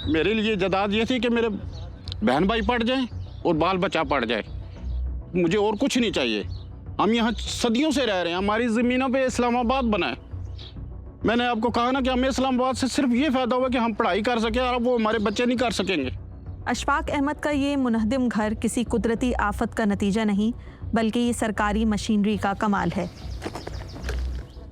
मेरे लिए जायदाद ये थी कि मेरे बहन भाई पढ़ जाएं और बाल बच्चा पढ़ जाए, मुझे और कुछ नहीं चाहिए। हम यहाँ सदियों से रह रहे हैं, हमारी ज़मीनों पे इस्लामाबाद बना है। मैंने आपको कहा ना कि हमें इस्लामाबाद से सिर्फ ये फ़ायदा हुआ कि हम पढ़ाई कर सकें, और अब वो हमारे बच्चे नहीं कर सकेंगे। अशफाक अहमद का ये मुनहदिम घर किसी कुदरती आफत का नतीजा नहीं, बल्कि ये सरकारी मशीनरी का कमाल है।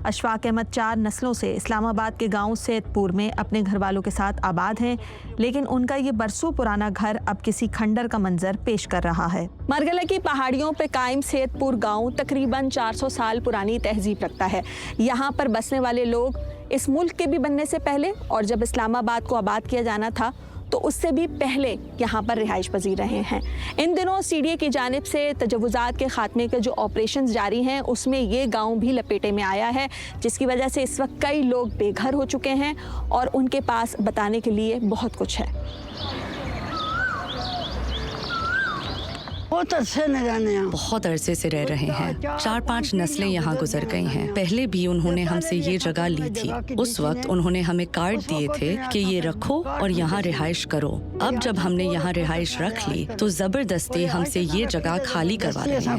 अशफाक अहमद 4 नस्लों से इस्लामाबाद के गांव सैदपुर में अपने घर वालों के साथ आबाद हैं, लेकिन उनका ये बरसों पुराना घर अब किसी खंडर का मंजर पेश कर रहा है। मरगला की पहाड़ियों पे कायम सैदपुर गांव तकरीबन 400 साल पुरानी तहजीब रखता है। यहाँ पर बसने वाले लोग इस मुल्क के भी बनने से पहले और जब इस्लामाबाद को आबाद किया जाना था तो उससे भी पहले यहाँ पर रिहाइश पजीर रहे हैं। इन दिनों सीडीए की जानिब से तजव्वुज़ात के खात्मे के जो ऑपरेशन जारी हैं उसमें ये गांव भी लपेटे में आया है, जिसकी वजह से इस वक्त कई लोग बेघर हो चुके हैं और उनके पास बताने के लिए बहुत कुछ है। बहुत अरसे से रह रहे हैं, 4-5 नस्लें यहाँ गुजर गई हैं। पहले भी उन्होंने हमसे ये जगह ली थी। उस वक्त उन्होंने हमें कार्ड दिए थे कि ये रखो और यहाँ रिहाइश करो। अब जब हमने यहाँ रिहाइश रख ली तो जबरदस्ती हमसे ये जगह खाली करवा रहे हैं।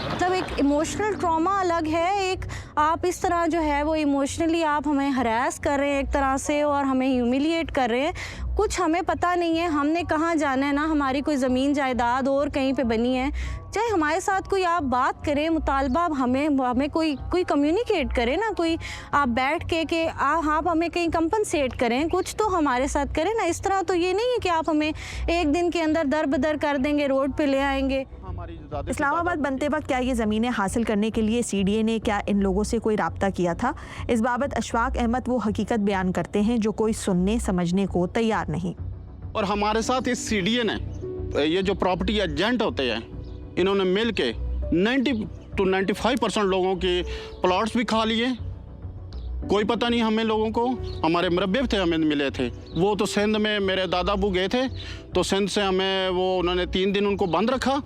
मतलब एक इमोशनल ट्रॉमा अलग है, एक आप इस तरह जो है वो इमोशनली आप हमें हरास कर रहे हैं एक तरह से और हमें ह्यूमिलिएट कर रहे हैं। कुछ हमें पता नहीं है हमने कहाँ जाना है, ना हमारी कोई ज़मीन जायदाद और कहीं पे बनी है। चाहे हमारे साथ कोई आप बात करें, मुतालबा हमें कोई कम्युनिकेट करें ना, कोई आप बैठ के आप हमें कहीं कंपनसेट करें, कुछ तो हमारे साथ करें ना। इस तरह तो ये नहीं है कि आप हमें एक दिन के अंदर दर बदर कर देंगे, रोड पे ले आएंगे। इस्लामाबाद बनते वक्त क्या ये ज़मीनें हासिल करने के लिए सीडीए ने क्या इन लोगों से कोई राब्ता किया था? इस बाबत अशफाक अहमद वो हकीकत बयान करते हैं जो कोई सुनने समझने को तैयार नहीं। और हमारे साथ इस सीडीए ने, ये जो प्रॉपर्टी एजेंट होते हैं, इन्होंने मिल के 90 to 95% लोगों के प्लॉट्स भी खा लिए। कोई पता नहीं हमें लोगों को, हमारे मुरब्बे थे हमें मिले थे। वो तो सिंध में मेरे दादा अबू गए थे, तो सिंध से हमें वो उन्होंने 3 दिन उनको बंद रखा।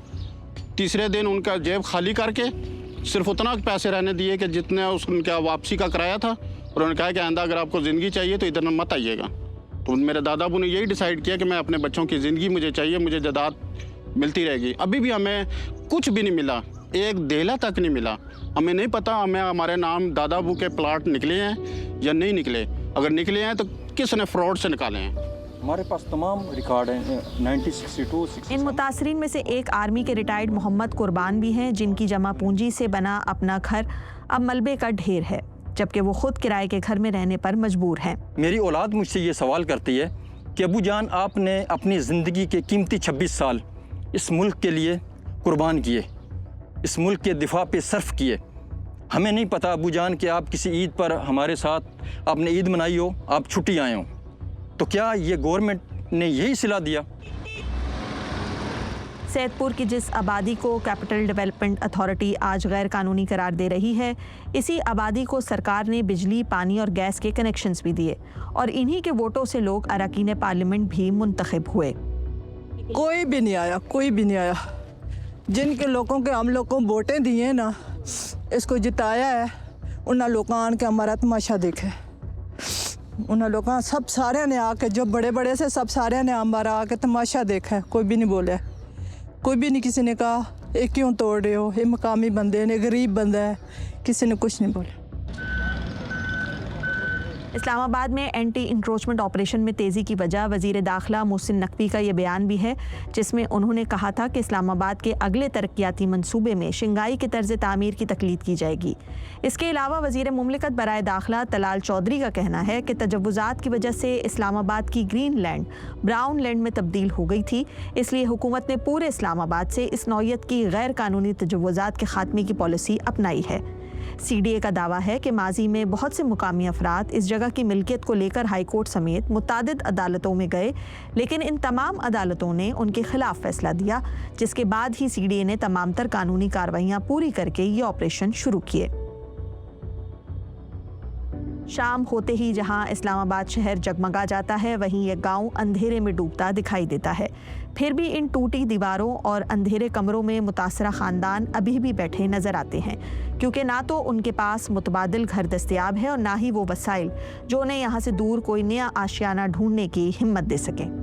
तीसरे दिन उनका जेब खाली करके सिर्फ उतना पैसे रहने दिए कि जितने उनका वापसी का किराया था, और उन्होंने कहा कि आइंदा अगर आपको ज़िंदगी चाहिए तो इधर मत आइएगा। तो मेरे दादा अबू ने यही डिसाइड किया कि मैं अपने बच्चों की ज़िंदगी मुझे चाहिए, मुझे जायदाद मिलती रहेगी। अभी भी हमें कुछ भी नहीं मिला, एक देला तक नहीं मिला। हमें नहीं पता हमें हमारे नाम दादा अबू के प्लाट निकले हैं या नहीं निकले। अगर निकले हैं तो किसने फ्रॉड से निकाले हैं। हमारे पास तमाम रिकॉर्ड हैं 1962। इन मुतासरीन में से एक आर्मी के रिटायर्ड मोहम्मद कुर्बान भी हैं, जिनकी जमा पूंजी से बना अपना घर अब मलबे का ढेर है, जबकि वो खुद किराए के घर में रहने पर मजबूर हैं। मेरी औलाद मुझसे ये सवाल करती है कि अबू जान, आपने अपनी ज़िंदगी के कीमती 26 साल इस मुल्क के लिए कुर्बान किए, इस मुल्क के दिफा पे सर्फ किए। हमें नहीं पता अबू जान कि आप किसी ईद पर हमारे साथ आपने ईद मनाई हो, आप छुट्टी आए हो, तो क्या ये गवर्नमेंट ने यही सिला दिया? सैदपुर की जिस आबादी को कैपिटल डेवलपमेंट अथॉरिटी आज गैर कानूनी करार दे रही है, इसी आबादी को सरकार ने बिजली, पानी और गैस के कनेक्शंस भी दिए, और इन्हीं के वोटों से लोग अरकान पार्लियामेंट भी मुंतखब हुए। कोई भी नहीं आया, कोई भी नहीं आया। जिनके लोगों के हम लोग को वोटें दिए ना, इसको जिताया है, उन लोगों आन के हमारा तमाशा देखे। उन लोगों सब सारे ने आके, जो बड़े बड़े से सब सारे ने हमारा आके तमाशा देखा है। कोई भी नहीं बोले, कोई भी नहीं किसी ने कहा ये क्यों तोड़ रहे हो, ये मकामी बंदे ने, गरीब बंदा है, किसी ने कुछ नहीं बोला। इस्लामाबाद में एंटी इंक्रोचमेंट ऑपरेशन में तेज़ी की वजह वज़ीर दाखिला मोहसिन नकवी का ये बयान भी है, जिसमें उन्होंने कहा था कि इस्लामाबाद के अगले तरक्याती मंसूबे में शिंगाई के तर्ज तामीर की तकलीद की जाएगी। इसके अलावा वज़ीर मुमलिकत बराए दाखिला तलाल चौधरी का कहना है कि तजव्वुज़ात की वजह से इस्लामाबाद की ग्रीन लैंड ब्राउन लैंड में तब्दील हो गई थी, इसलिए हुकूमत ने पूरे इस्लामाबाद से इस नौयत की गैर कानूनी तजव्वुज़ात के खात्मे की पॉलिसी अपनाई है। सीडीए का दावा है कि माजी में बहुत से मुकामी अफराद इस जगह की मिल्कियत को लेकर हाई कोर्ट समेत मुतादिद अदालतों में गए, लेकिन इन तमाम अदालतों ने उनके खिलाफ फैसला दिया, जिसके बाद ही सीडीए ने तमाम तर कानूनी कार्रवाइयाँ पूरी करके ये ऑपरेशन शुरू किए। शाम होते ही जहां इस्लामाबाद शहर जगमगा जाता है, वहीं यह गांव अंधेरे में डूबता दिखाई देता है। फिर भी इन टूटी दीवारों और अंधेरे कमरों में मुतासरा ख़ानदान अभी भी बैठे नज़र आते हैं, क्योंकि ना तो उनके पास मुतबादिल घर दस्तयाब है और ना ही वो वसाइल जो उन्हें यहाँ से दूर कोई नया आशियाना ढूंढने की हिम्मत दे सकें।